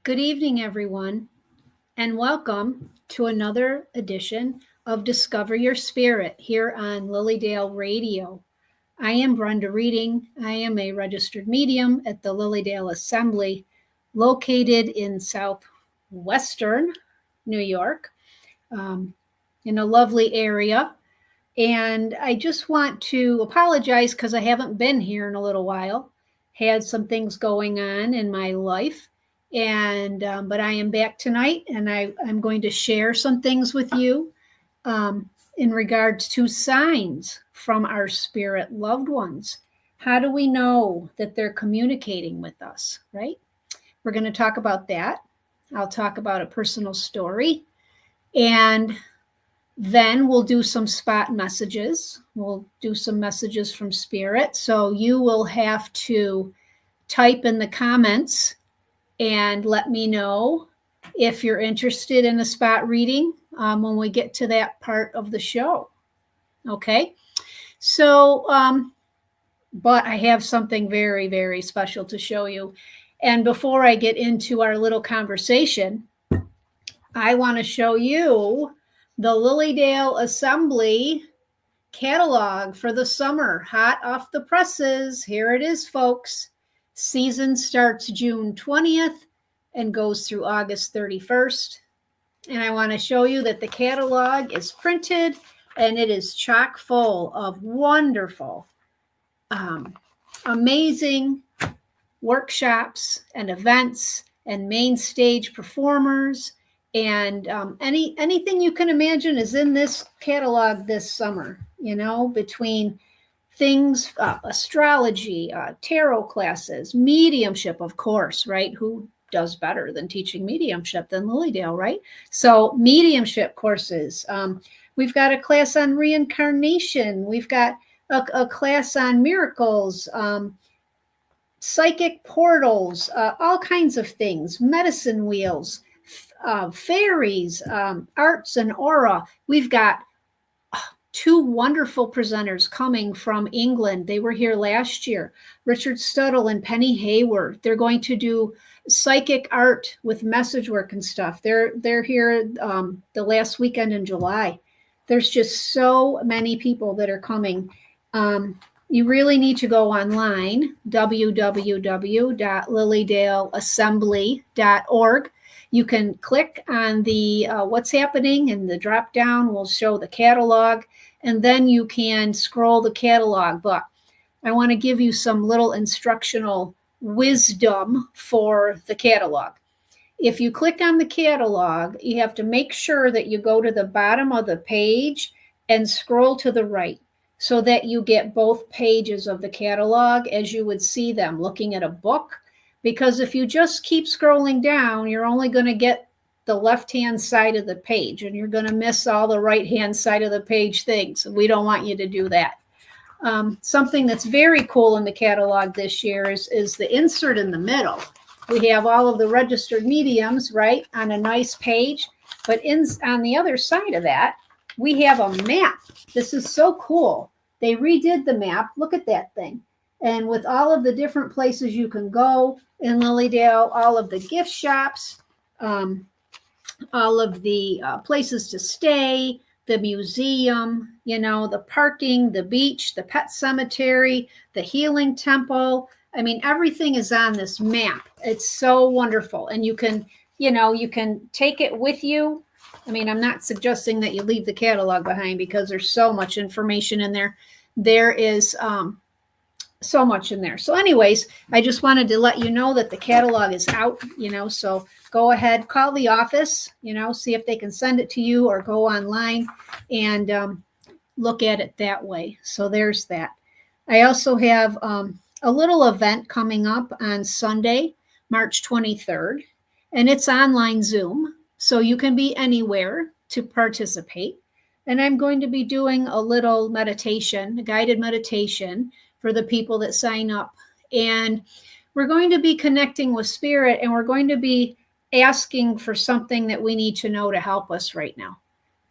Good evening, everyone, and welcome to another edition of Discover Your Spirit here on Lilydale Radio. I am Brenda Reading. I am a registered medium at the Lilydale Assembly, located in southwestern New York, in a lovely area. And I just want to apologize because I haven't been here in a little while. Had some things going on in my life, and but I am back tonight, and I'm going to share some things with you in regards to signs from our spirit loved ones. How do we know that they're communicating with us, right? We're going to talk about that. I'll talk about a personal story, and then we'll do some spot messages. We'll do some messages from spirit. So you will have to type in the comments and let me know if you're interested in a spot reading when we get to that part of the show. Okay. So, but I have something very, very special to show you. And before I get into our little conversation, I want to show you the Lilydale Assembly catalog for the summer, hot off the presses. Here it is, folks. Season starts June 20th and goes through August 31st. And I want to show you that the catalog is printed and it is chock full of wonderful, amazing workshops and events and main stage performers. And anything you can imagine is in this catalog this summer, between things, astrology, tarot classes, mediumship, of course, right? Who does better than teaching mediumship than Lilydale, right? So mediumship courses. We've got a class on reincarnation. We've got a class on miracles, psychic portals, all kinds of things, medicine wheels, fairies, arts and aura. We've got two wonderful presenters coming from England. They were here last year, Richard Stuttle and Penny Hayward. They're going to do psychic art with message work and stuff. They're here the last weekend in July. There's just so many people that are coming. You really need to go online, www.lilydaleassembly.org. You can click on the what's happening, and the drop down will show the catalog, and then you can scroll the catalog. But I want to give you some little instructional wisdom for the catalog. If you click on the catalog, you have to make sure that you go to the bottom of the page and scroll to the right, so that you get both pages of the catalog as you would see them looking at a book. Because if you just keep scrolling down, you're only going to get the left-hand side of the page, and you're going to miss all the right-hand side of the page things. We don't want you to do that. Something that's very cool in the catalog this year is the insert in the middle. We have all of the registered mediums, right, on a nice page. But on the other side of that, we have a map. This is so cool. They redid the map. Look at that thing. And with all of the different places you can go in Lilydale, all of the gift shops, all of the places to stay, the museum, the parking, the beach, the pet cemetery, the healing temple. I mean, everything is on this map. It's so wonderful. And you can take it with you. I mean, I'm not suggesting that you leave the catalog behind, because there's so much information in there. There is so much in there. So anyways, I just wanted to let you know that the catalog is out, so go ahead, call the office, see if they can send it to you, or go online and look at it that way. So there's that. I also have a little event coming up on Sunday, March 23rd, and it's online Zoom. So you can be anywhere to participate. And I'm going to be doing a little meditation, a guided meditation for the people that sign up. And we're going to be connecting with spirit, and we're going to be asking for something that we need to know to help us right now,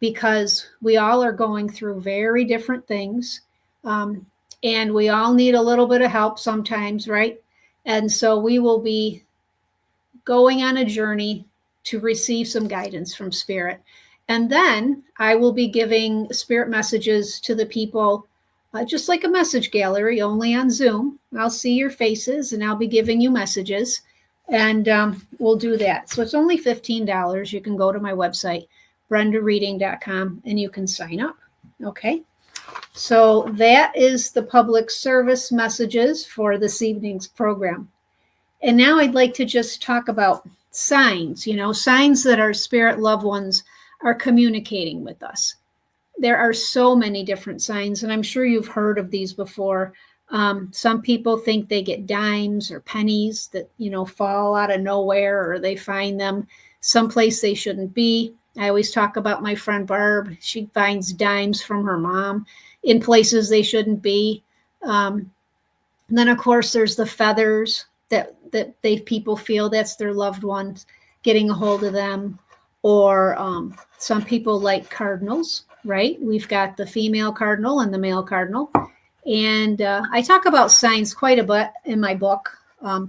because we all are going through very different things. And we all need a little bit of help sometimes, right? And so we will be going on a journey to receive some guidance from Spirit. And then I will be giving Spirit messages to the people, just like a message gallery, only on Zoom. I'll see your faces and I'll be giving you messages, and we'll do that. So it's only $15. You can go to my website, brendareading.com, and you can sign up. Okay. So that is the public service messages for this evening's program. And now I'd like to just talk about signs, signs that our spirit loved ones are communicating with us. There are so many different signs, and I'm sure you've heard of these before. Some people think they get dimes or pennies that, fall out of nowhere, or they find them someplace they shouldn't be. I always talk about my friend Barb. She finds dimes from her mom in places they shouldn't be. And then, of course, there's the feathers that people feel that's their loved ones getting a hold of them. Or some people like cardinals, right? We've got the female cardinal and the male cardinal. And I talk about signs quite a bit in my book,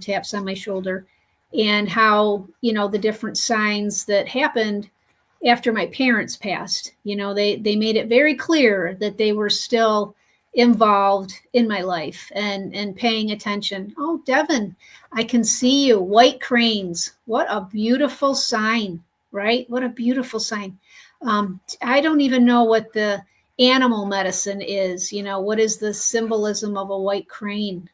Taps on My Shoulder, and how, the different signs that happened after my parents passed. They made it very clear that they were still involved in my life and paying attention. Oh, Devin, I can see you. White cranes. What a beautiful sign, right? What a beautiful sign. I don't even know what the animal medicine is. What is the symbolism of a white crane?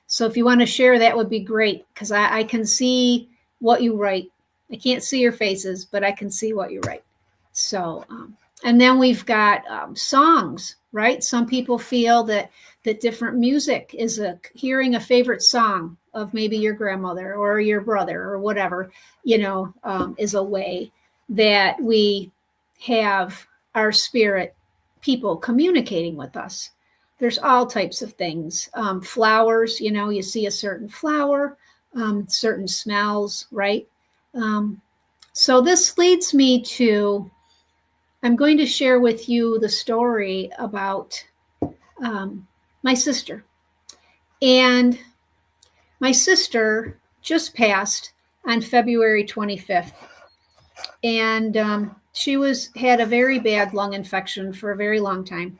So if you want to share, that would be great, because I can see what you write. I can't see your faces, but I can see what you write. So, and then we've got songs, right? Some people feel that different music is hearing a favorite song of maybe your grandmother or your brother or whatever, is a way that we have our spirit people communicating with us. There's all types of things. Flowers, you see a certain flower, certain smells, right? So this leads me to, I'm going to share with you the story about my sister. And my sister just passed on February 25th. And she had a very bad lung infection for a very long time.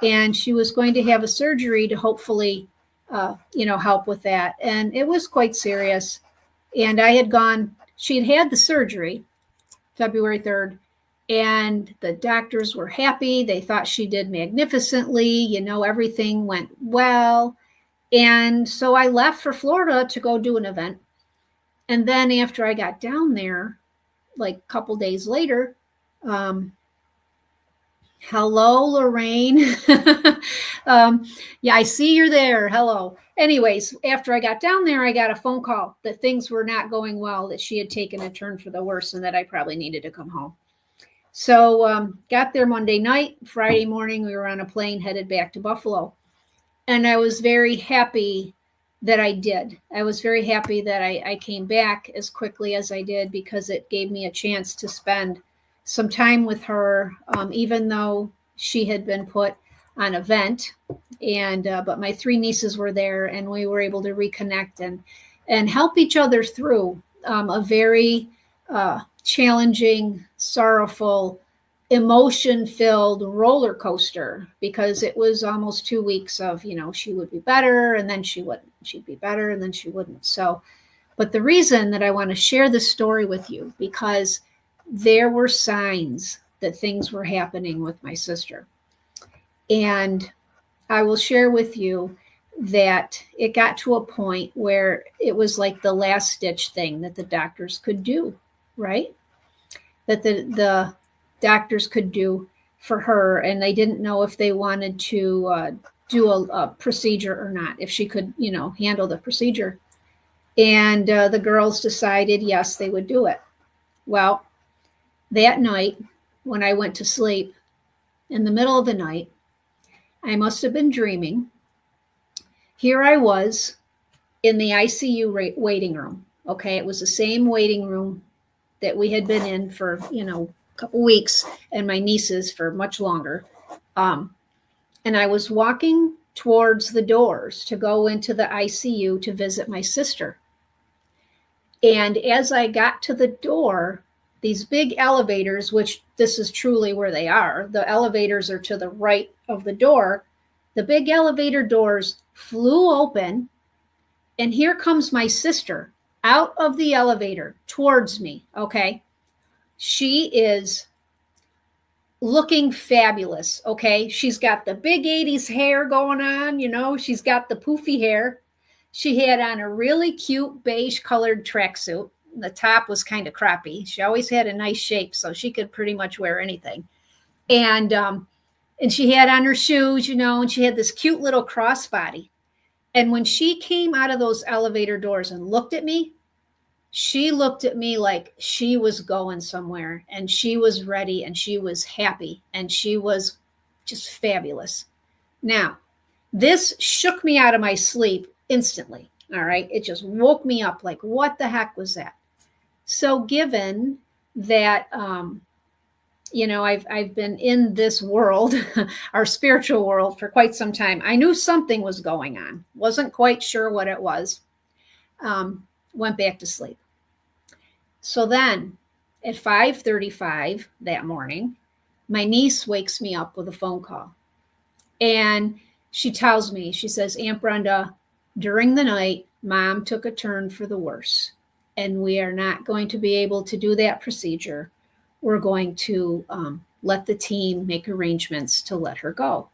And she was going to have a surgery to hopefully, help with that. And it was quite serious. And she had the surgery February 3rd. And the doctors were happy. They thought she did magnificently. Everything went well. And so I left for Florida to go do an event. And then after I got down there, like a couple days later, hello, Lorraine. Yeah, I see you're there. Hello. Anyways, after I got down there, I got a phone call that things were not going well, that she had taken a turn for the worse, and that I probably needed to come home. So got there Monday night. Friday morning, we were on a plane headed back to Buffalo. And I was very happy that I did. I was very happy that I came back as quickly as I did, because it gave me a chance to spend some time with her, even though she had been put on a vent. But my three nieces were there, and we were able to reconnect and help each other through a very challenging, sorrowful, emotion-filled roller coaster, because it was almost 2 weeks of, she would be better and then she wouldn't. She'd be better and then she wouldn't. So, but the reason that I want to share this story with you, because there were signs that things were happening with my sister. And I will share with you that it got to a point where it was like the last ditch thing that the doctors could do, right? That the doctors could do for her, and they didn't know if they wanted to do a procedure or not, if she could, handle the procedure. And the girls decided, yes, they would do it. Well, that night, when I went to sleep, in the middle of the night, I must have been dreaming. Here I was in the ICU waiting room. Okay, it was the same waiting room that we had been in for, a couple weeks, and my nieces for much longer. And I was walking towards the doors to go into the ICU to visit my sister. And as I got to the door, these big elevators, which this is truly where they are, the elevators are to the right of the door. The big elevator doors flew open, and here comes my sister out of the elevator towards me. Okay. She is looking fabulous. Okay. She's got the big 80s hair going on, she's got the poofy hair. She had on a really cute beige colored tracksuit. The top was kind of crappy. She always had a nice shape, so she could pretty much wear anything. And she had on her shoes, and she had this cute little crossbody. And when she came out of those elevator doors and looked at me, she looked at me like she was going somewhere, and she was ready, and she was happy, and she was just fabulous. Now, this shook me out of my sleep instantly. All right. It just woke me up like, what the heck was that? So given that, I've been in this world, our spiritual world, for quite some time, I knew something was going on. Wasn't quite sure what it was. Went back to sleep. So then at 5:35 that morning, my niece wakes me up with a phone call. And she tells me, she says, Aunt Brenda, during the night, Mom took a turn for the worse, and we are not going to be able to do that procedure. We're going to let the team make arrangements to let her go.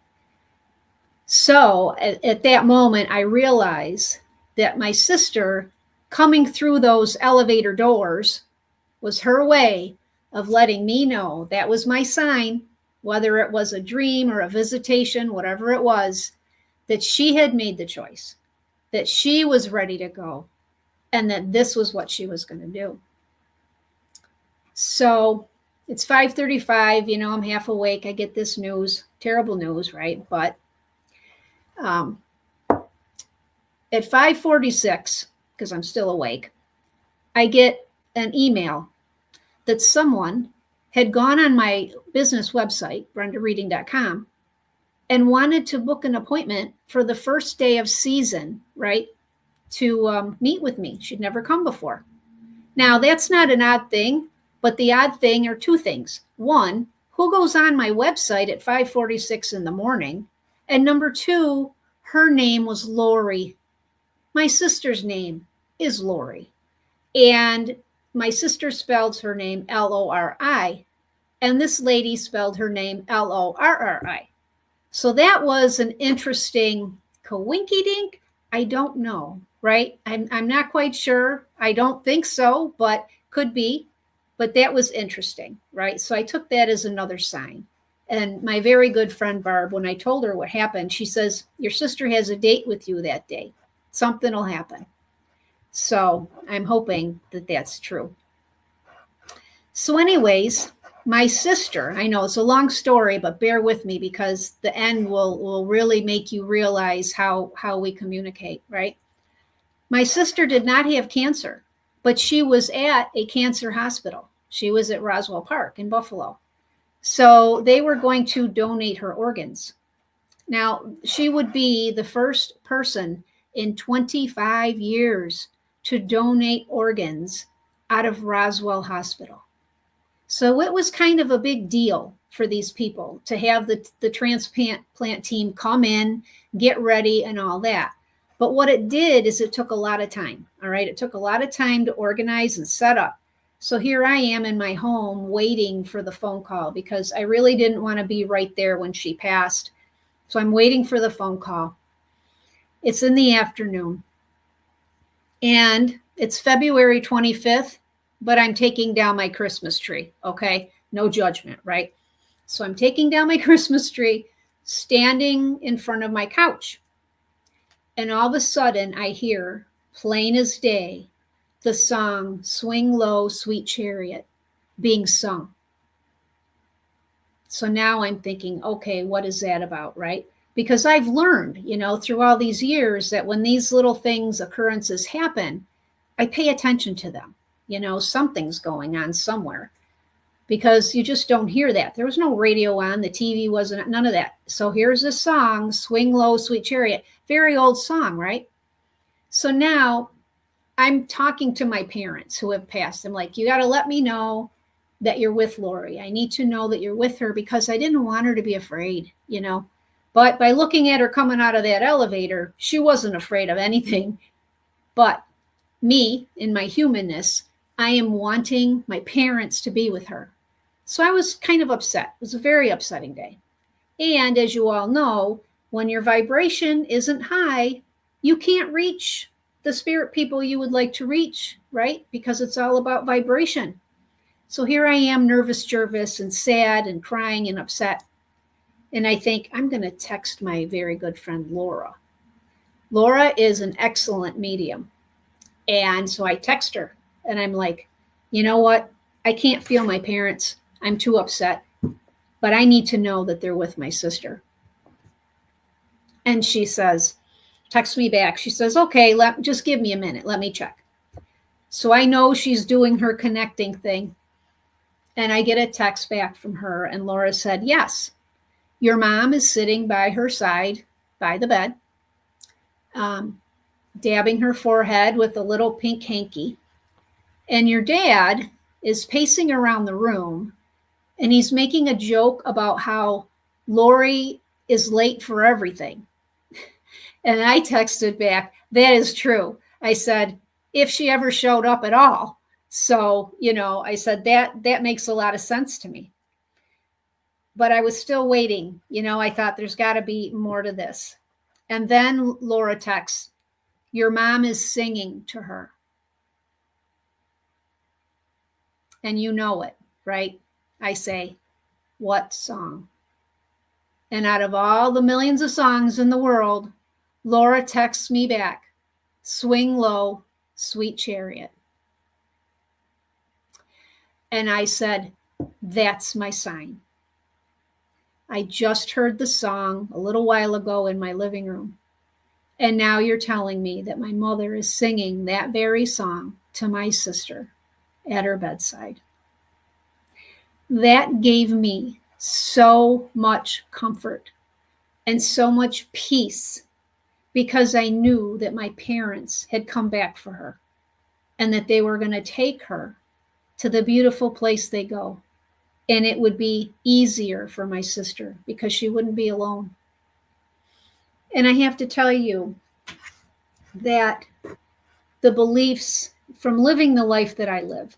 So at that moment, I realized that my sister coming through those elevator doors was her way of letting me know that was my sign, whether it was a dream or a visitation, whatever it was, that she had made the choice, that she was ready to go, and that this was what she was going to do. So it's 5:35, I'm half awake. I get this news, terrible news, right? But at 5:46, because I'm still awake, I get an email that someone had gone on my business website, brendareading.com, and wanted to book an appointment for the first day of season, right, to meet with me. She'd never come before. Now, that's not an odd thing, but the odd thing are two things. One, who goes on my website at 5:46 in the morning? And number two, her name was Lori. My sister's name is Lori. And my sister spelled her name Lori, and this lady spelled her name Lorri. So that was an interesting coinky-dink. I don't know, right? I'm not quite sure. I don't think so, but could be. But that was interesting, right? So I took that as another sign. And my very good friend Barb, when I told her what happened, she says, your sister has a date with you that day. Something will happen. So I'm hoping that that's true. So anyways, my sister, I know it's a long story, but bear with me because the end will really make you realize how we communicate, right? My sister did not have cancer, but she was at a cancer hospital. She was at Roswell Park in Buffalo. So they were going to donate her organs. Now, she would be the first person in 25 years to donate organs out of Roswell Hospital. So it was kind of a big deal for these people to have the transplant team come in, get ready, and all that. But what it did is it took a lot of time. All right. It took a lot of time to organize and set up. So here I am in my home waiting for the phone call because I really didn't want to be right there when she passed. So I'm waiting for the phone call. It's in the afternoon. And it's February 25th, but I'm taking down my Christmas tree. Okay. No judgment, right? So I'm taking down my Christmas tree, standing in front of my couch. And all of a sudden I hear, plain as day, the song Swing Low, Sweet Chariot being sung. So now I'm thinking, okay, what is that about, right? Because I've learned, through all these years that when these little occurrences happen, I pay attention to them. Something's going on somewhere because you just don't hear that. There was no radio on, the TV wasn't, none of that. So here's this song, Swing Low, Sweet Chariot, very old song, right? So now I'm talking to my parents who have passed. I'm like, you got to let me know that you're with Lori. I need to know that you're with her because I didn't want her to be afraid, you know. But by looking at her coming out of that elevator, she wasn't afraid of anything. But me, in my humanness, I am wanting my parents to be with her. So I was kind of upset. It was a very upsetting day. And as you all know, when your vibration isn't high, you can't reach the spirit people you would like to reach, right? Because it's all about vibration. So here I am, nervous, Jervis, and sad and crying and upset. And I think I'm going to text my very good friend Laura. Laura is an excellent medium. And so I text her and I'm like, you know what? I can't feel my parents. I'm too upset, but I need to know that they're with my sister. And she says, text me back. She says, okay, just give me a minute. Let me check. So I know she's doing her connecting thing. And I get a text back from her. And Laura said, yes, your mom is sitting by her side by the bed, dabbing her forehead with a little pink hanky. And your dad is pacing around the room and he's making a joke about how Lori is late for everything. And I texted back, that is true. I said, if she ever showed up at all. So, I said that makes a lot of sense to me. But I was still waiting. I thought there's got to be more to this. And then Laura texts, your mom is singing to her. And you know it, right? I say, what song? And out of all the millions of songs in the world, Laura texts me back, Swing Low, Sweet Chariot. And I said, that's my sign. I just heard the song a little while ago in my living room. And now you're telling me that my mother is singing that very song to my sister at her bedside. That gave me so much comfort and so much peace because I knew that my parents had come back for her and that they were going to take her to the beautiful place they go. And it would be easier for my sister because she wouldn't be alone. And I have to tell you that the beliefs from living the life that I live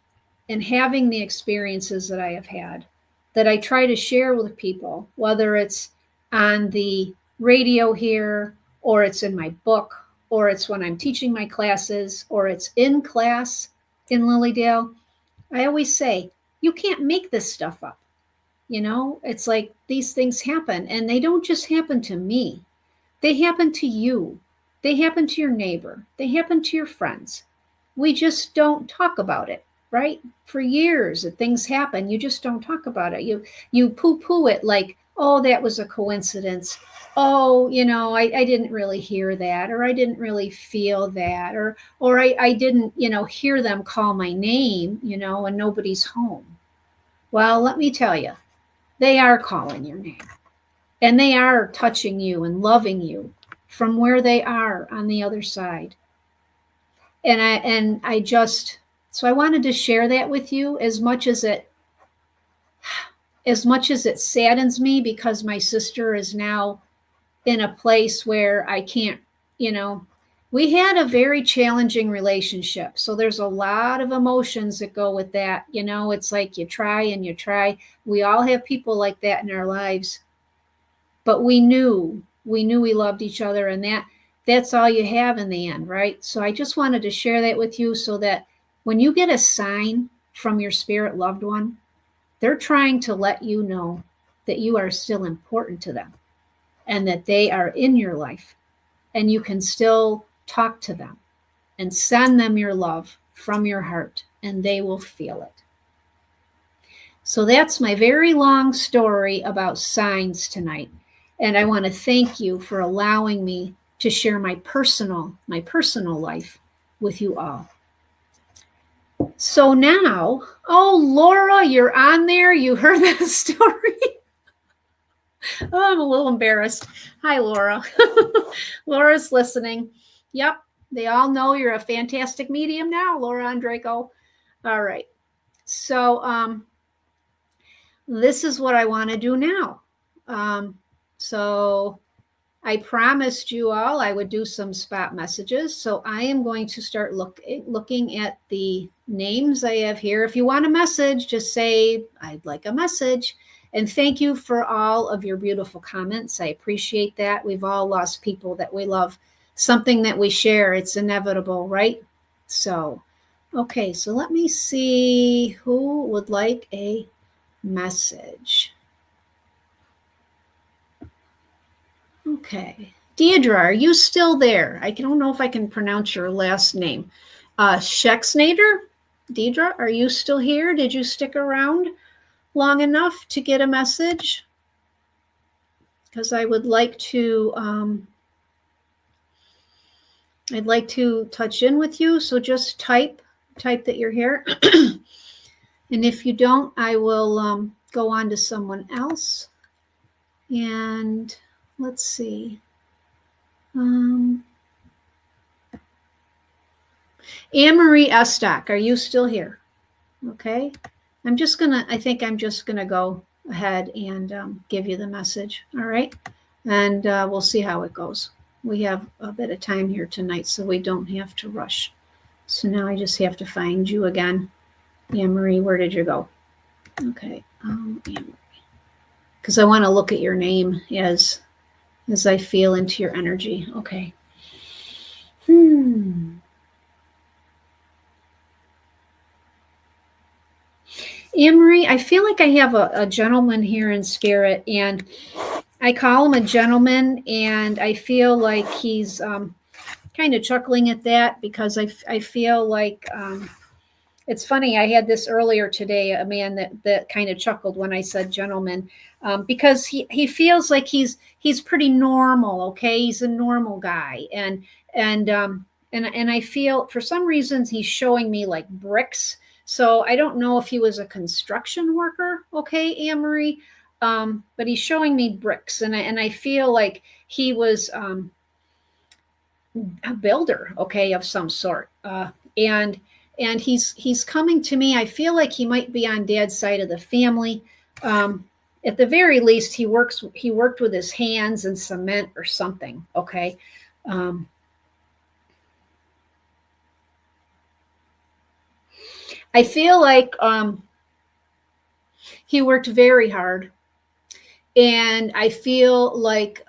and having the experiences that I have had, that I try to share with people, whether it's on the radio here, or it's in my book, or it's when I'm teaching my classes, or it's in class in Lilydale, I always say, you can't make this stuff up. It's like these things happen, and they don't just happen to me. They happen to you. They happen to your neighbor. They happen to your friends. We just don't talk about it, right? For years, things happen. You just don't talk about it. You poo-poo it like, oh, that was a coincidence. Oh, I didn't really hear that, or I didn't really feel that, or I didn't, hear them call my name, and nobody's home. Well, let me tell you, they are calling your name, and they are touching you and loving you from where they are on the other side. And I just, so I wanted to share that with you as much as it saddens me because my sister is now in a place where I can't, we had a very challenging relationship. So there's a lot of emotions that go with that. It's like you try and you try. We all have people like that in our lives. But we knew we loved each other, and that's all you have in the end, right? So I just wanted to share that with you so that when you get a sign from your spirit loved one, they're trying to let you know that you are still important to them and that they are in your life, and you can still talk to them and send them your love from your heart, and they will feel it. So that's my very long story about signs tonight. And I want to thank you for allowing me to share my personal life with you all. So now, oh, Laura, you're on there. You heard that story. Oh, I'm a little embarrassed. Hi, Laura. Laura's listening. Yep. They all know you're a fantastic medium now, Laura and Draco. All right. So this is what I want to do now. So I promised you all I would do some spot messages. So I am going to start looking at the names I have here. If you want a message, just say, I'd like a message. And thank you for all of your beautiful comments. I appreciate that. We've all lost people that we love. Something that we share, it's inevitable, right? So, okay, so let me see who would like a message. Okay. Deidre, are you still there? I don't know if I can pronounce your last name. Schexnader? Deidre, are you still here? Did you stick around long enough to get a message? Because I would like to, I'd like to touch in with you. So just type that you're here. And if you don't, I will go on to someone else. And let's see. Anne-Marie Estock, are you still here? Okay. I think I'm just gonna go ahead and give you the message. All right. And we'll see how it goes. We have a bit of time here tonight, so we don't have to rush. So now I just have to find you again. Anne-Marie, where did you go? Okay. Anne-Marie. Because I want to look at your name as I feel into your energy. Okay. Anne-Marie, I feel like I have a gentleman here in spirit, and I call him a gentleman, and I feel like he's kind of chuckling at that because I feel like it's funny. I had this earlier today, a man that kind of chuckled when I said gentleman, because he feels like he's pretty normal. Okay, he's a normal guy, and I feel for some reasons he's showing me like bricks. So I don't know if he was a construction worker. Okay, Anne-Marie, but he's showing me bricks, and I feel like he was a builder. Okay, of some sort, and he's coming to me. I feel like he might be on Dad's side of the family. At the very least, he worked with his hands in cement or something. Okay. I feel like he worked very hard, and I feel like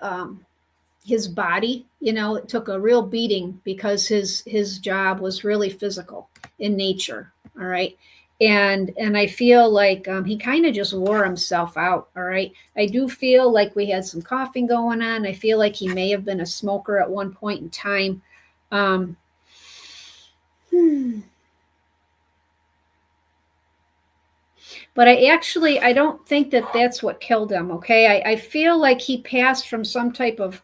his body, it took a real beating because his job was really physical in nature. All right. And I feel like he kind of just wore himself out. All right. I do feel like we had some coughing going on. I feel like he may have been a smoker at one point in time. But I don't think that that's what killed him. Okay. I feel like he passed from some type of,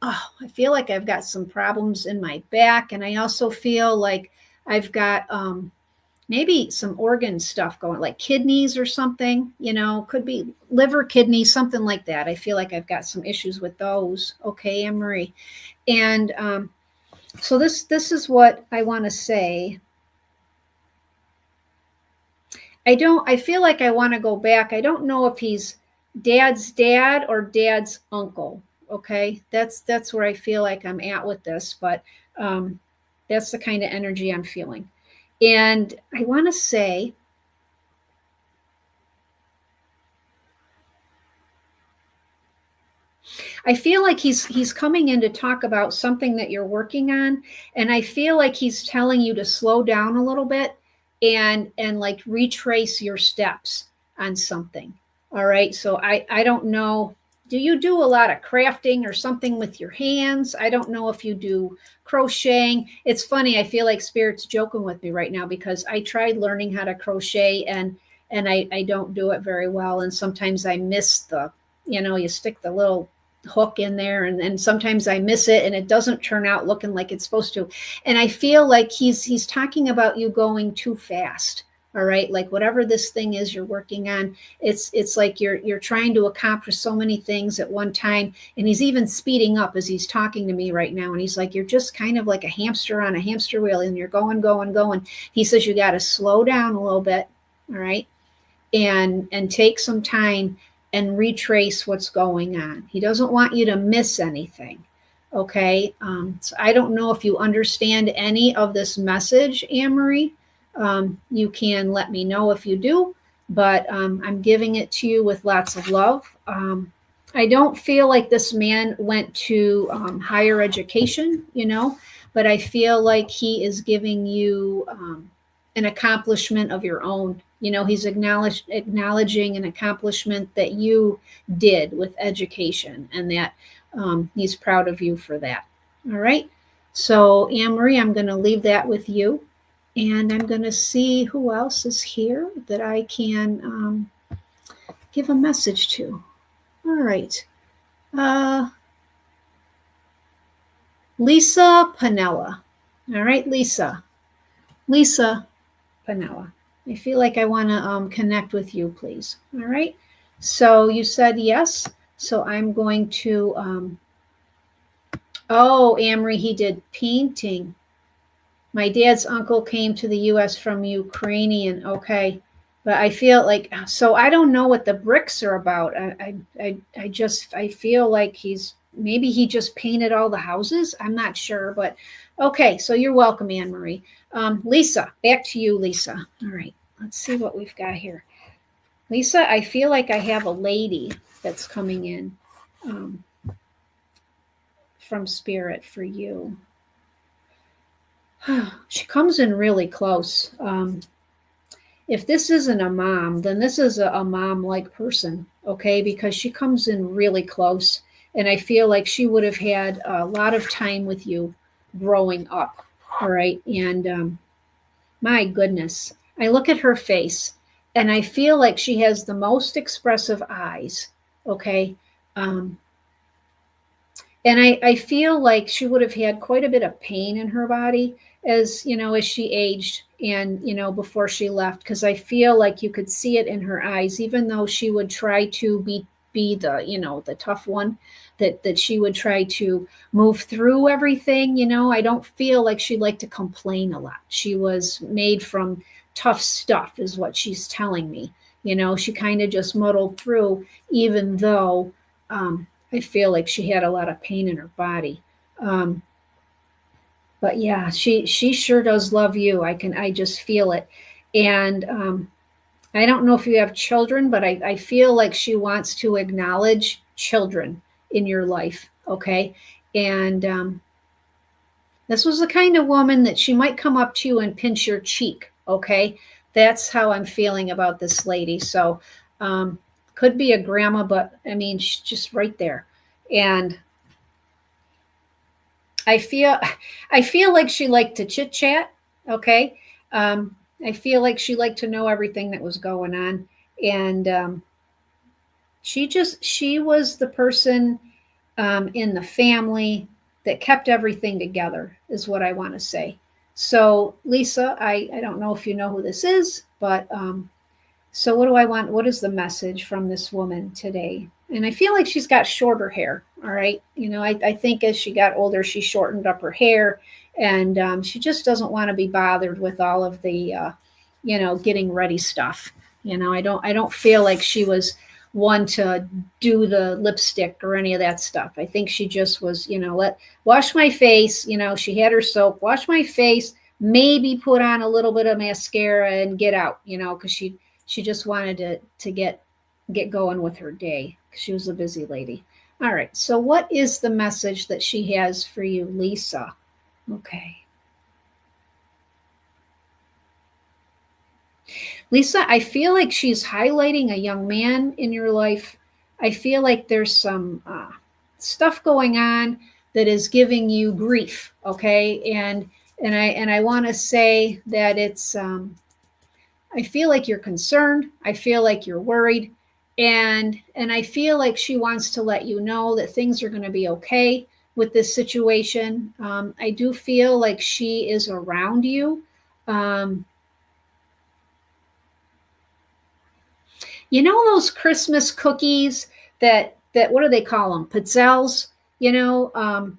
I feel like I've got some problems in my back. And I also feel like I've got maybe some organ stuff going, like kidneys or something, could be liver, kidneys, something like that. I feel like I've got some issues with those. Okay, Anne-Marie. And so this is what I want to say. I feel like I want to go back. I don't know if he's Dad's dad or Dad's uncle. Okay, that's where I feel like I'm at with this, but that's the kind of energy I'm feeling. And I want to say, I feel like he's coming in to talk about something that you're working on, and I feel like he's telling you to slow down a little bit and like retrace your steps on something. All right, so I don't know. Do you do a lot of crafting or something with your hands? I don't know if you do crocheting. It's funny. I feel like Spirit's joking with me right now because I tried learning how to crochet and I don't do it very well. And sometimes I miss the, you stick the little hook in there and sometimes I miss it and it doesn't turn out looking like it's supposed to. And I feel like he's talking about you going too fast. All right, like whatever this thing is you're working on, it's like you're trying to accomplish so many things at one time. And he's even speeding up as he's talking to me right now. And he's like, you're just kind of like a hamster on a hamster wheel, and you're going, going, going. He says you got to slow down a little bit, all right, and take some time and retrace what's going on. He doesn't want you to miss anything. Okay. So I don't know if you understand any of this message, Anne-Marie. You can let me know if you do, but I'm giving it to you with lots of love. I don't feel like this man went to higher education, but I feel like he is giving you an accomplishment of your own. He's acknowledging an accomplishment that you did with education, and that he's proud of you for that. All right. So, Anne-Marie, I'm going to leave that with you. And I'm going to see who else is here that I can give a message to. All right. Lisa Panella. All right, Lisa. Lisa Panella. I feel like I want to connect with you, please. All right. So you said yes. So I'm going to, Amory, he did painting. My dad's uncle came to the U.S. from Ukrainian. Okay. But I feel like, so I don't know what the bricks are about. I feel like maybe he just painted all the houses. I'm not sure, but okay. So you're welcome, Anne-Marie. Lisa, back to you, Lisa. All right. Let's see what we've got here. Lisa, I feel like I have a lady that's coming in from Spirit for you. She comes in really close. If this isn't a mom, then this is a mom-like person, okay? Because she comes in really close, and I feel like she would have had a lot of time with you growing up, all right? And my goodness, I look at her face, and I feel like she has the most expressive eyes, okay? And I feel like she would have had quite a bit of pain in her body as she aged and, before she left, because I feel like you could see it in her eyes, even though she would try to be the, the tough one, that she would try to move through everything. I don't feel like she liked to complain a lot. She was made from tough stuff is what she's telling me. She kind of just muddled through, even though, I feel like she had a lot of pain in her body. But yeah, she sure does love you. I just feel it. And I don't know if you have children, but I feel like she wants to acknowledge children in your life. Okay. And this was the kind of woman that she might come up to you and pinch your cheek. Okay. That's how I'm feeling about this lady. So, could be a grandma, but I mean, she's just right there. And I feel like she liked to chit chat. Okay. I feel like she liked to know everything that was going on. And she was the person in the family that kept everything together, is what I want to say. So, Lisa, I don't know if you know who this is, but so what do I want? What is the message from this woman today? And I feel like she's got shorter hair. All right. I think as she got older, she shortened up her hair, and she just doesn't want to be bothered with all of the, getting ready stuff. I don't feel like she was one to do the lipstick or any of that stuff. I think she just was, wash my face. She had her soap, wash my face, maybe put on a little bit of mascara and get out, because she just wanted to get going with her day, because she was a busy lady. All right. So what is the message that she has for you, Lisa? Okay. Lisa, I feel like she's highlighting a young man in your life. I feel like there's some stuff going on that is giving you grief. Okay. And I want to say that it's, I feel like you're concerned. I feel like you're worried. And I feel like she wants to let you know that things are going to be okay with this situation. I do feel like she is around you. You know those Christmas cookies that what do they call them? Pizzelles. You know,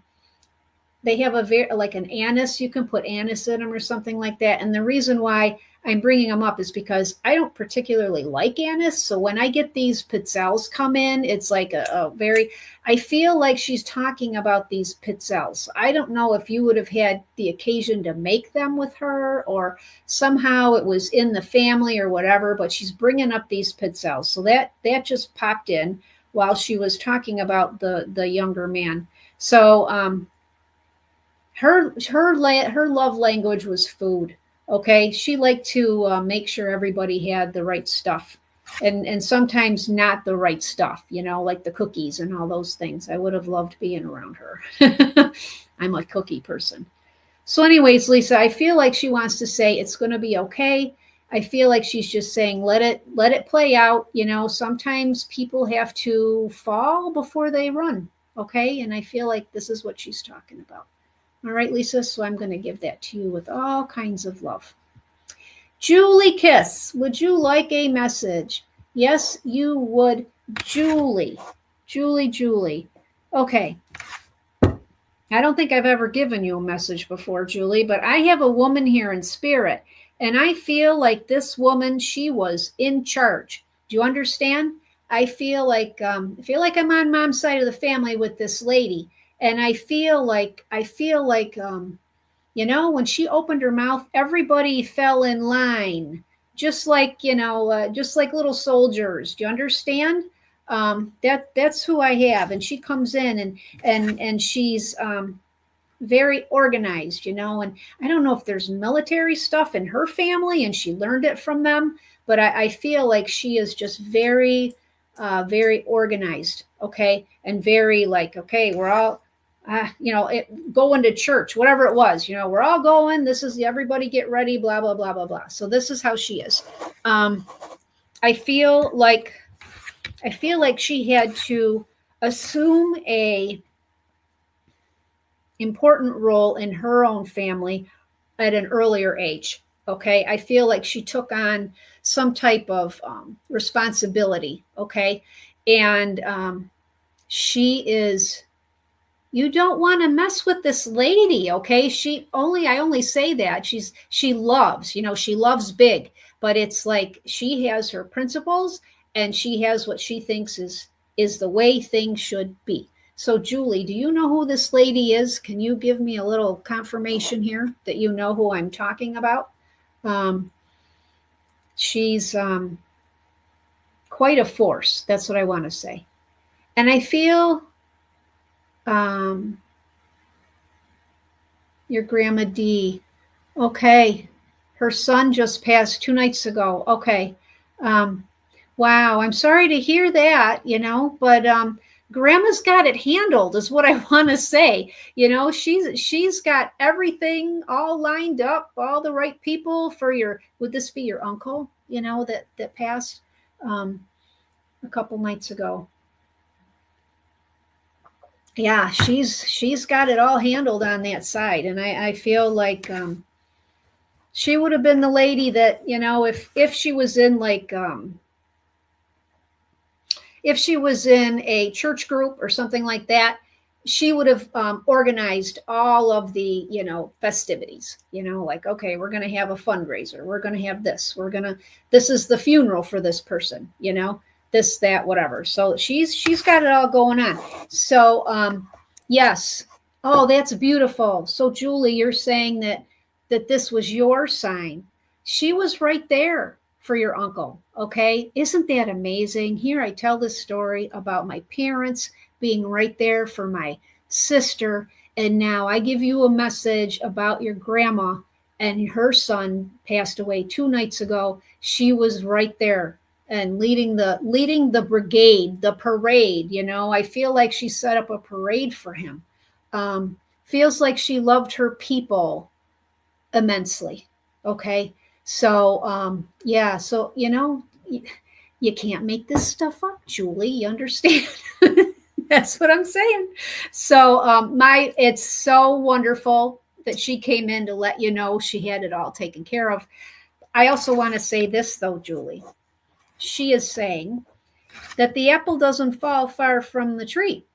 they have a very like an anise. You can put anise in them or something like that. And the reason why I'm bringing them up is because I don't particularly like anise. So when I get these pizzelles come in, it's like a very, I feel like she's talking about these pizzelles. I don't know if you would have had the occasion to make them with her or somehow it was in the family or whatever, but she's bringing up these pizzelles. So that just popped in while she was talking about the younger man. So, her love language was food. Okay, she liked to make sure everybody had the right stuff, and sometimes not the right stuff. You know, like the cookies and all those things. I would have loved being around her. I'm a cookie person. So, anyways, Lisa, I feel like she wants to say it's going to be okay. I feel like she's just saying let it play out. You know, sometimes people have to fall before they run. Okay, and I feel like this is what she's talking about. All right, Lisa, so I'm going to give that to you with all kinds of love. Julie Kiss, would you like a message? Yes, you would, Julie. Julie. Okay. I don't think I've ever given you a message before, Julie, but I have a woman here in spirit, and I feel like this woman, she was in charge. Do you understand? I feel like I'm on mom's side of the family with this lady. And I feel like, you know, when she opened her mouth, everybody fell in line, just like, just like little soldiers. Do you understand? That's who I have. And she comes in and she's very organized, you know, and I don't know if there's military stuff in her family and she learned it from them, but I feel like she is just very, very organized. Okay. And very like, okay, we're all, going to church, whatever it was, you know, we're all going, this is everybody get ready, blah, blah, blah, blah, blah. So this is how she is. I feel like she had to assume a important role in her own family at an earlier age. Okay. I feel like she took on some type of responsibility. Okay. And she is, you don't want to mess with this lady. Okay. I only say that she loves, she loves big, but it's like she has her principles and she has what she thinks is the way things should be. So, Julie, do you know who this lady is? Can you give me a little confirmation here that you know who I'm talking about? She's quite a force. That's what I want to say. And I feel your Grandma D. Okay. Her son just passed 2 nights ago. Okay. Wow. I'm sorry to hear that, but Grandma's got it handled is what I want to say. She's got everything all lined up, all the right people for would this be your uncle, that passed a couple nights ago? Yeah, she's got it all handled on that side. And I feel like she would have been the lady that, if she was in like if she was in a church group or something like that, she would have organized all of the, festivities, like, okay, we're going to have a fundraiser. We're going to have this. This is the funeral for this person, this, that, whatever. So she's got it all going on. So, yes. Oh, that's beautiful. So Julie, you're saying that this was your sign. She was right there for your uncle. Okay. Isn't that amazing? Here I tell this story about my parents being right there for my sister. And now I give you a message about your grandma, and her son passed away 2 nights ago. She was right there and leading the brigade, the parade. I feel like she set up a parade for him. Feels like she loved her people immensely. Okay. So, yeah. So, you can't make this stuff up, Julie. You understand? That's what I'm saying. So, it's so wonderful that she came in to let you know she had it all taken care of. I also want to say this though, Julie. she is saying that the apple doesn't fall far from the tree,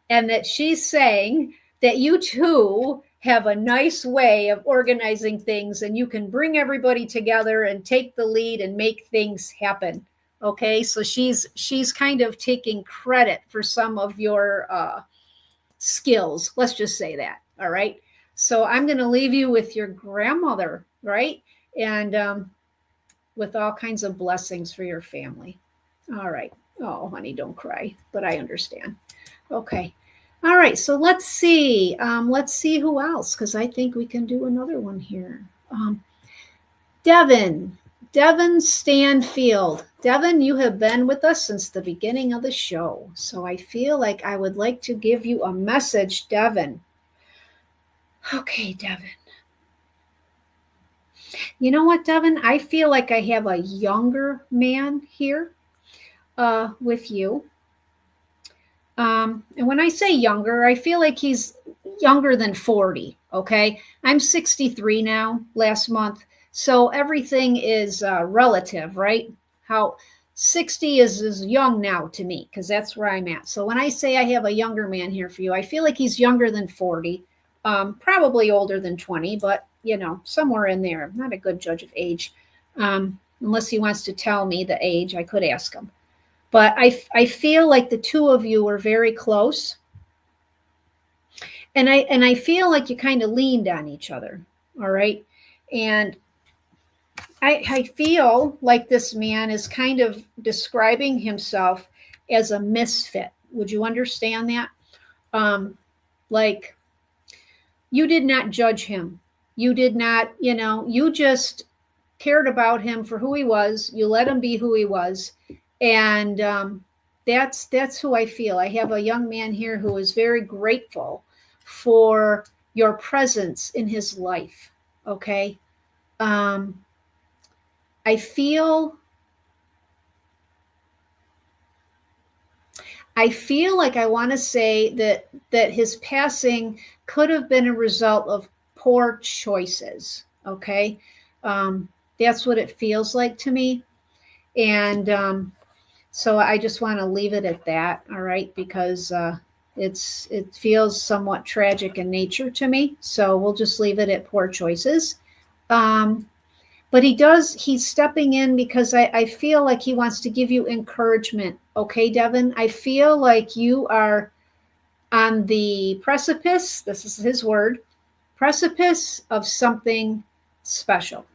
and that she's saying that you two have a nice way of organizing things, and you can bring everybody together and take the lead and make things happen. Okay, so she's kind of taking credit for some of your skills. Let's just say that. All right. So I'm going to leave you with your grandmother, right? And with all kinds of blessings for your family. All right. Oh, honey, don't cry, but I understand. Okay. All right. So let's see. Let's see who else, because I think we can do another one here. Devin Stanfield. Devin, you have been with us since the beginning of the show. So I feel like I would like to give you a message, Devin. Okay, Devin. You know what, Devin? I feel like I have a younger man here with you. And when I say younger, I feel like he's younger than 40. Okay. I'm 63 now, last month. So everything is relative, right? How 60 is young now to me, because that's where I'm at. So when I say I have a younger man here for you, I feel like he's younger than 40, probably older than 20, but somewhere in there. I'm not a good judge of age. Unless he wants to tell me the age, I could ask him. But I feel like the two of you were very close. And I feel like you kind of leaned on each other. All right. And I feel like this man is kind of describing himself as a misfit. Would you understand that? Like, you did not judge him. You did not, you just cared about him for who he was. You let him be who he was. And that's who I feel. I have a young man here who is very grateful for your presence in his life. Okay. I feel like I want to say that his passing could have been a result of poor choices. Okay. That's what it feels like to me. And so I just want to leave it at that. All right. Because it feels somewhat tragic in nature to me. So we'll just leave it at poor choices. But he's stepping in because I feel like he wants to give you encouragement. Okay, Devin, I feel like you are on the precipice, this is his word, precipice of something special.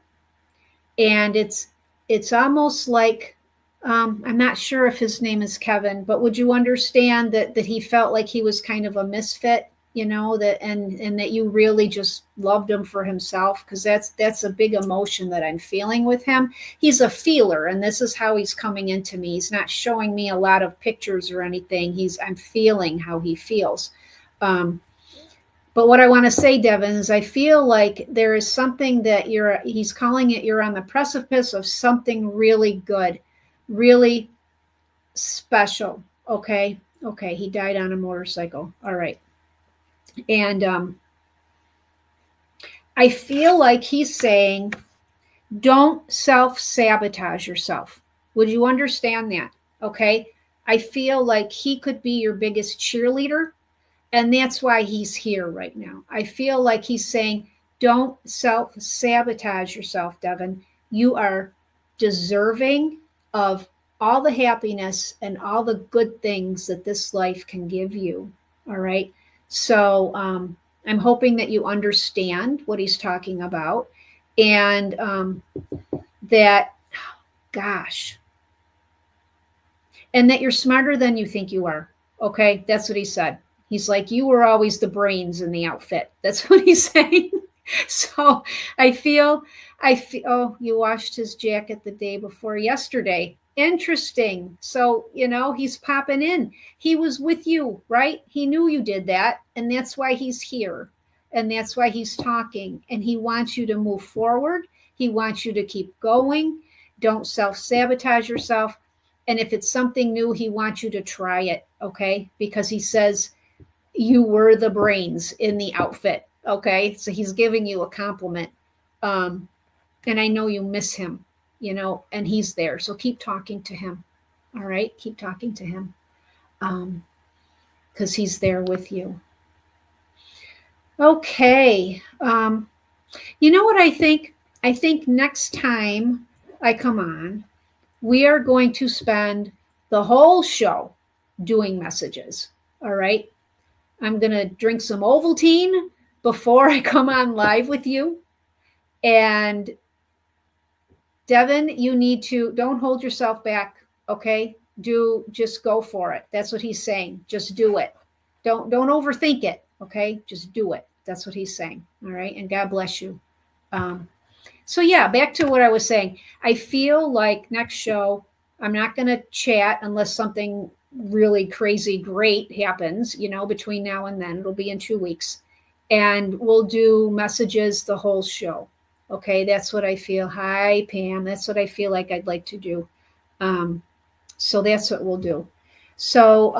And it's almost like, I'm not sure if his name is Kevin, but would you understand that he felt like he was kind of a misfit? That and that you really just loved him for himself, because that's a big emotion that I'm feeling with him. He's a feeler, and this is how he's coming into me. He's not showing me a lot of pictures or anything. I'm feeling how he feels. But what I want to say, Devin, is I feel like there is something that he's calling it, you're on the precipice of something really good, really special. Okay. He died on a motorcycle. All right. And I feel like he's saying, don't self-sabotage yourself. Would you understand that? Okay. I feel like he could be your biggest cheerleader, and that's why he's here right now. I feel like he's saying, don't self-sabotage yourself, Devin. You are deserving of all the happiness and all the good things that this life can give you. All right. So I'm hoping that you understand what he's talking about, and that, gosh, and that you're smarter than you think you are. Okay, that's what he said. He's like, you were always the brains in the outfit. That's what he's saying. So I feel, oh, you washed his jacket the day before yesterday. Interesting. So, he's popping in. He was with you, right? He knew you did that. And that's why he's here. And that's why he's talking. And he wants you to move forward. He wants you to keep going. Don't self-sabotage yourself. And if it's something new, he wants you to try it. Okay. Because he says you were the brains in the outfit. Okay. So he's giving you a compliment. And I know you miss him. and he's there. So keep talking to him. All right. Keep talking to him. Because he's there with you. Okay. You know what I think? I think next time I come on, we are going to spend the whole show doing messages. All right. I'm going to drink some Ovaltine before I come on live with you. And Devin, you need to, don't hold yourself back. Okay. Just go for it. That's what he's saying. Just do it. Don't overthink it. Okay. Just do it. That's what he's saying. All right. And God bless you. So yeah, back to what I was saying. I feel like next show, I'm not going to chat unless something really crazy great happens, between now and then. It'll be in 2 weeks. And we'll do messages the whole show. Okay, that's what I feel. Hi, Pam. That's what I feel like I'd like to do. So that's what we'll do. So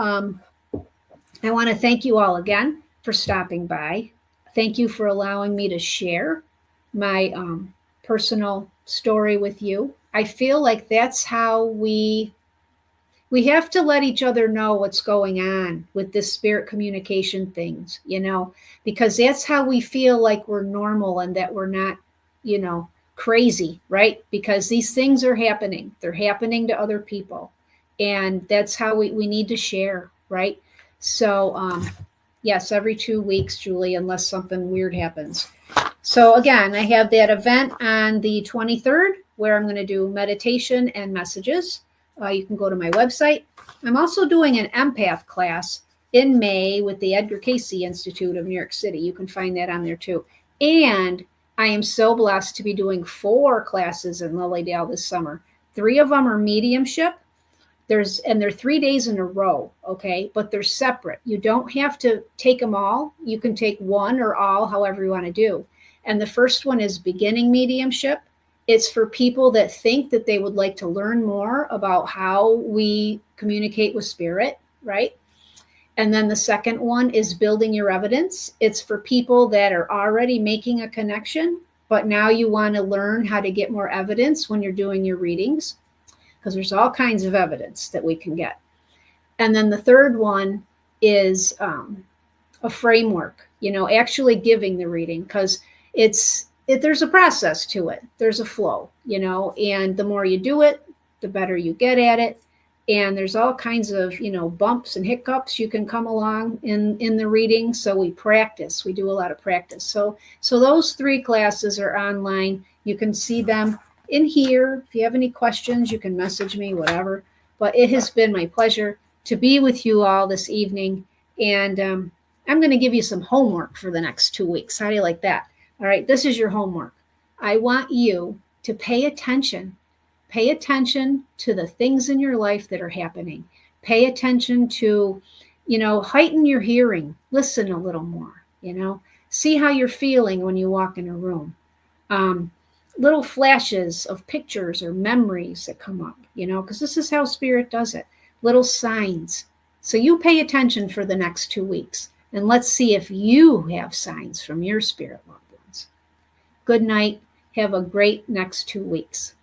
I want to thank you all again for stopping by. Thank you for allowing me to share my personal story with you. I feel like that's how we have to let each other know what's going on with this spirit communication things, because that's how we feel like we're normal and that we're not, crazy, right? Because these things are happening. They're happening to other people. And that's how we need to share, right? So, yes, every 2 weeks, Julie, unless something weird happens. So again, I have that event on the 23rd where I'm going to do meditation and messages. You can go to my website. I'm also doing an empath class in May with the Edgar Cayce Institute of New York City. You can find that on there too. And I am so blessed to be doing 4 classes in Lilydale this summer. 3 of them are mediumship. They're 3 days in a row, okay? But they're separate. You don't have to take them all. You can take one or all, however you want to do. And the first one is beginning mediumship. It's for people that think that they would like to learn more about how we communicate with spirit, right? And then the second one is building your evidence. It's for people that are already making a connection, but now you want to learn how to get more evidence when you're doing your readings, because there's all kinds of evidence that we can get. And then the third one is a framework, actually giving the reading, because there's a process to it. There's a flow, and the more you do it, the better you get at it. And there's all kinds of, bumps and hiccups you can come along in the reading. So we practice. We do a lot of practice. So those 3 classes are online. You can see them in here. If you have any questions, you can message me, whatever. But it has been my pleasure to be with you all this evening. And I'm going to give you some homework for the next 2 weeks. How do you like that? All right, this is your homework. I want you to pay attention. Pay attention to the things in your life that are happening. Pay attention to, heighten your hearing. Listen a little more, See how you're feeling when you walk in a room. Little flashes of pictures or memories that come up, because this is how spirit does it. Little signs. So you pay attention for the next 2 weeks. And let's see if you have signs from your spirit loved ones. Good night. Have a great next 2 weeks.